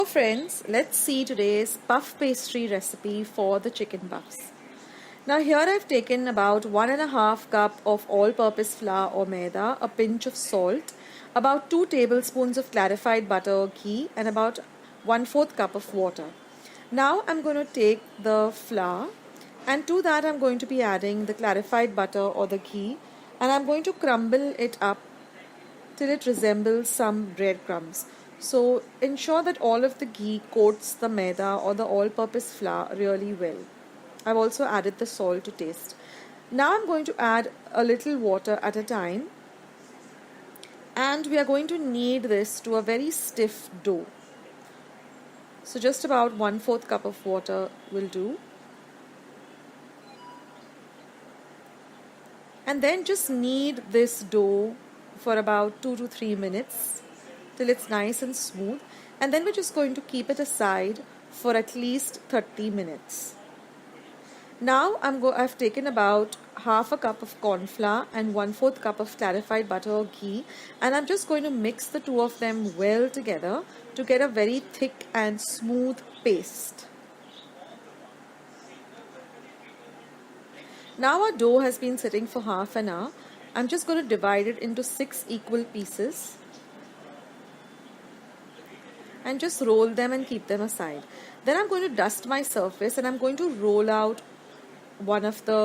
So friends, let's see today's puff pastry recipe for the chicken puffs. Now here I've taken about 1.5 cup of all-purpose flour or maida, a pinch of salt, about 2 tablespoons of clarified butter or ghee, and about 1/4 cup of water. Now I'm going to take the flour, and to that I'm going to be adding the clarified butter or the ghee, and I'm going to crumble it up till it resembles some breadcrumbs. So ensure that all of the ghee coats the maida or the all-purpose flour really well. I've also added the salt to taste. Now I'm going to add a little water at a time, and we are going to knead this to a very stiff dough. So just about 1/4 cup of water will do. And then just knead this dough for about 2 to 3 minutes till it's nice and smooth, and then we're just going to keep it aside for at least 30 minutes. Now I've taken about half a cup of corn flour and 1/4 cup of clarified butter or ghee, and I'm just going to mix the two of them well together to get a very thick and smooth paste. Now our dough has been sitting for half an hour. I'm just going to divide it into 6 equal pieces and just roll them and keep them aside. Then I'm going to dust my surface and I'm going to roll out one of the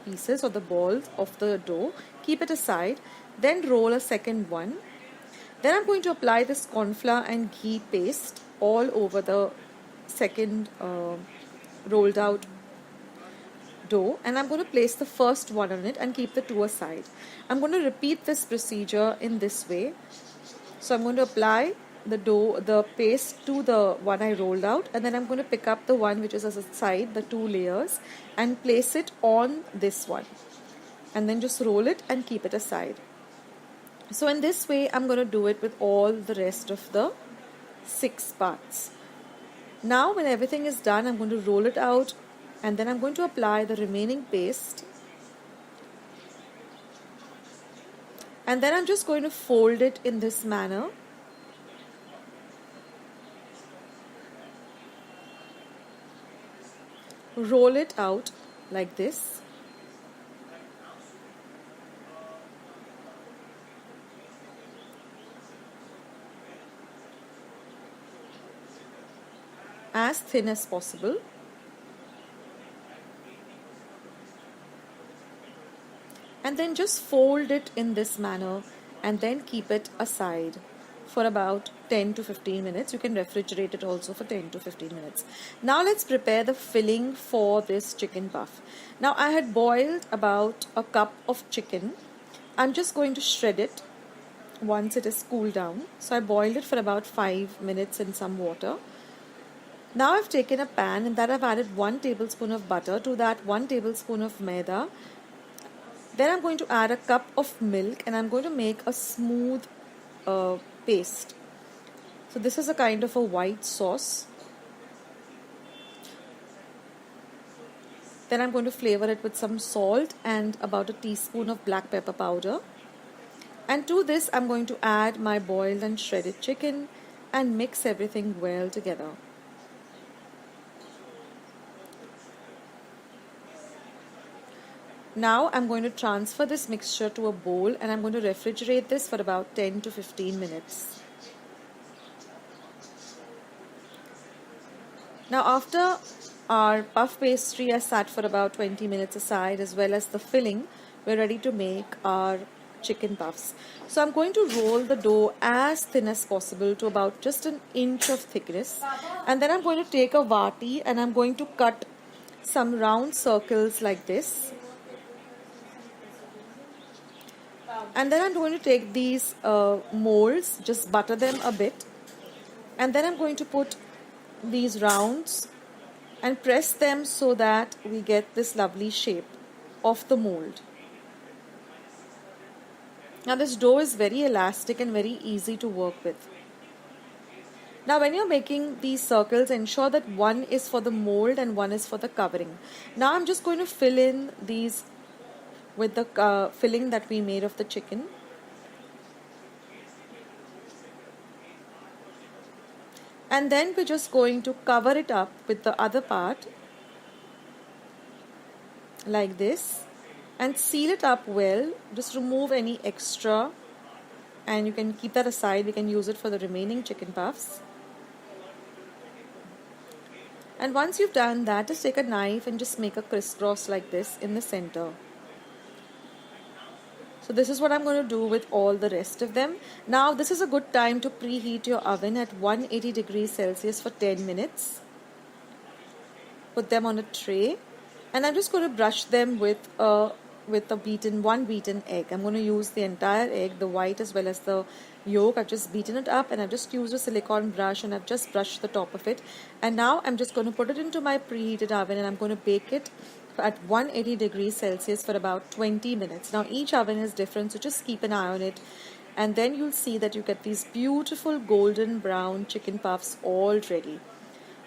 pieces or the balls of the dough, keep it aside, then roll a second one. Then I'm going to apply this corn flour and ghee paste all over the second rolled out dough, and I'm going to place the first one on it and keep the two aside. I'm going to repeat this procedure in this way. So I'm going to apply the paste to the one I rolled out, and then I'm going to pick up the one which is aside, the 2 layers, and place it on this one, and then just roll it and keep it aside. So in this way I'm going to do it with all the rest of the 6 parts. Now when everything is done, I'm going to roll it out, and then I'm going to apply the remaining paste, and then I'm just going to fold it in this manner. Roll it out like this. As thin as possible. And then just fold it in this manner and then keep it aside for about 10 to 15 minutes. You can refrigerate it also for 10 to 15 minutes. Now let's prepare the filling for this chicken puff. Now I had boiled about a cup of chicken. I'm just going to shred it once it is cooled down. So I boiled it for about 5 minutes in some water. Now I've taken a pan, and that I've added 1 tablespoon of butter, to that 1 tablespoon of maida. Then I'm going to add a cup of milk, and I'm going to make a smooth paste. So this is a kind of a white sauce. Then I'm going to flavor it with some salt and about a teaspoon of black pepper powder. And to this I'm going to add my boiled and shredded chicken and mix everything well together. Now I'm going to transfer this mixture to a bowl, and I'm going to refrigerate this for about 10 to 15 minutes. Now after our puff pastry has sat for about 20 minutes aside, as well as the filling, we're ready to make our chicken puffs. So I'm going to roll the dough as thin as possible to about just an inch of thickness, and then I'm going to take a vati and I'm going to cut some round circles like this. And then I'm going to take these molds, just butter them a bit, and then I'm going to put these rounds and press them so that we get this lovely shape of the mold. Now this dough is very elastic and very easy to work with. Now when you're making these circles, ensure that one is for the mold and one is for the covering. Now I'm just going to fill in these with the filling that we made of the chicken. And then we're just going to cover it up with the other part like this and seal it up well. Just remove any extra and you can keep that aside. We can use it for the remaining chicken puffs. And once you've done that, just take a knife and just make a crisscross like this in the center. So this is what I'm going to do with all the rest of them. Now this is a good time to preheat your oven at 180 degrees Celsius for 10 minutes. Put them on a tray and I'm just going to brush them with one beaten egg. I'm going to use the entire egg, the white as well as the yolk. I've just beaten it up and I've just used a silicone brush and I've just brushed the top of it. And now I'm just going to put it into my preheated oven and I'm going to bake it at 180 degrees Celsius for about 20 minutes. Now each oven is different, so just keep an eye on it. And then you'll see that you get these beautiful golden brown chicken puffs all ready.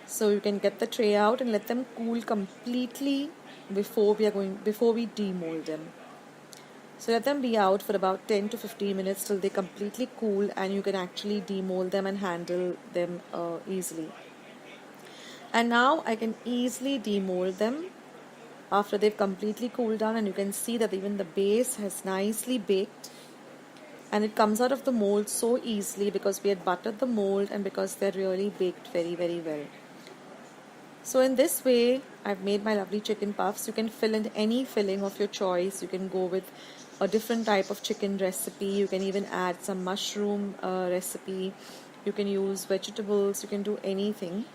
So you can get the tray out and let them cool completely before we demold them. So let them be out for about 10 to 15 minutes till they completely cool and you can actually demold them and handle them easily. And now I can easily demold them after they've completely cooled down, and you can see that even the base has nicely baked and it comes out of the mold so easily because we had buttered the mold and because they're really baked very, very well. So in this way, I've made my lovely chicken puffs. You can fill in any filling of your choice. You can go with a different type of chicken recipe. You can even add some mushroom recipe. You can use vegetables. You can do anything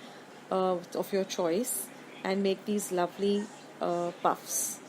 of your choice and make these lovely puffs.